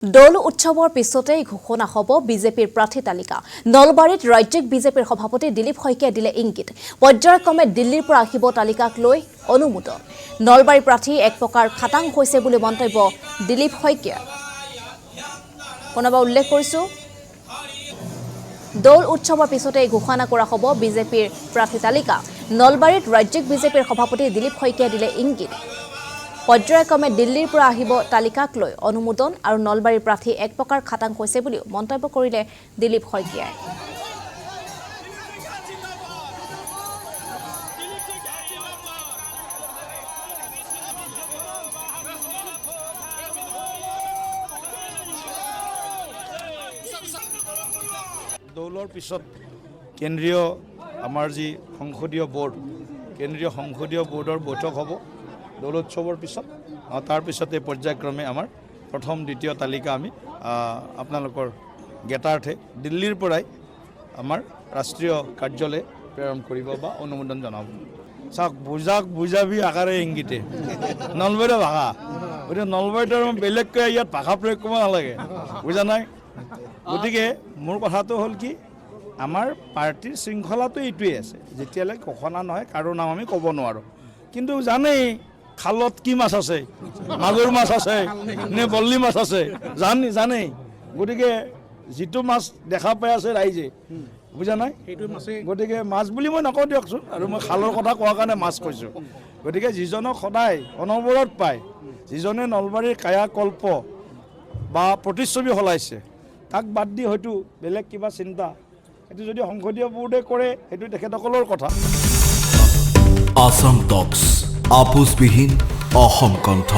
দল উৎসৱৰ পিছতে ঘোষণা হ'ব বিজেপিৰ প্ৰাৰ্থী তালিকা। নলবাৰীত ৰাজ্যিক বিজেপিৰ সভাপতি দিলীপ শইকীয়াই দিলে ইংগিত। পৰ্যায়ক্ৰমে দিল্লীৰ পৰা আহিব তালিকাক লৈ অনুমোদন। নলবাৰীৰ প্ৰাৰ্থী এক প্ৰকাৰ খাটাং হৈছে বুলি মন্তব্য দিলীপ শইকীয়াৰ। পুনৰবাৰ উল্লেখ কৰিছো, দল উৎসৱৰ পিছতে ঘোষণা কৰা হ'ব বিজেপিৰ প্ৰাৰ্থী তালিকা। নলবাৰীত ৰাজ্যিক বিজেপিৰ সভাপতি দিলীপ শইকীয়াই দিলে ইংগিত। পৰ্যায়ক্ৰমে দিল্লীৰ পৰা আহিব তালিকাক লৈ অনুমোদন আৰু নলবাৰীৰ প্ৰাৰ্থী এক প্ৰকাৰ খাটাং হৈছে বুলিও মন্তব্য কৰিলে দিলীপ শইকীয়াই। দৌলৰ পিছত কেন্দ্ৰীয় আমাৰ যি সংসদীয় বোৰ্ড, কেন্দ্ৰীয় সংসদীয় বোৰ্ডৰ বৈঠক হ'ব দৌল উৎসৱৰ পিছত। তাৰ পিছতে পৰ্যায়ক্ৰমে আমাৰ প্ৰথম দ্বিতীয় তালিকা আমি আপোনালোকৰ জ্ঞাতাৰ্থে দিল্লীৰ পৰাই আমাৰ ৰাষ্ট্ৰীয় কাৰ্যালয়ে প্ৰেৰণ কৰিব বা অনুমোদন জনাব। চাওক, বুজাবি আকাৰে ইংগিতে নলবাৰীৰ ভাষা, গতিকে নলবাৰীত আৰু বেলেগকৈ ইয়াত ভাষা প্ৰয়োগ কৰিব নালাগে, বুজা নাই। গতিকে মোৰ কথাটো হ'ল কি, আমাৰ পাৰ্টীৰ শৃংখলাটো এইটোৱেই আছে, যেতিয়ালৈ ঘোষণা নহয় কাৰো নাম আমি ক'ব নোৱাৰোঁ। কিন্তু জানেই খালত কি মাছ আছে, মাগুৰ মাছ আছে নে বল্লি মাছ আছে, জানেই। গতিকে যিটো মাছ দেখা পাই আছে ৰাইজে, বুজা নাই, সেইটো মাছে। গতিকে মাছ বুলি মই নকওঁ দিয়কচোন, আৰু মই খালৰ কথা কোৱাৰ কাৰণে মাছ কৈছোঁ। গতিকে যিজনক সদায় অনবৰত পায়, যিজনে নলবাৰীৰ কায়াকল্প বা প্ৰতিচ্ছবি সলাইছে, তাক বাদ দি হয়তো বেলেগ কিবা চিন্তা, সেইটো যদি সংসদীয় বোৰ্ডে কৰে সেইটো তেখেতসকলৰ কথা। আসাম টক্স, আপোচবিহীন অসম কণ্ঠ।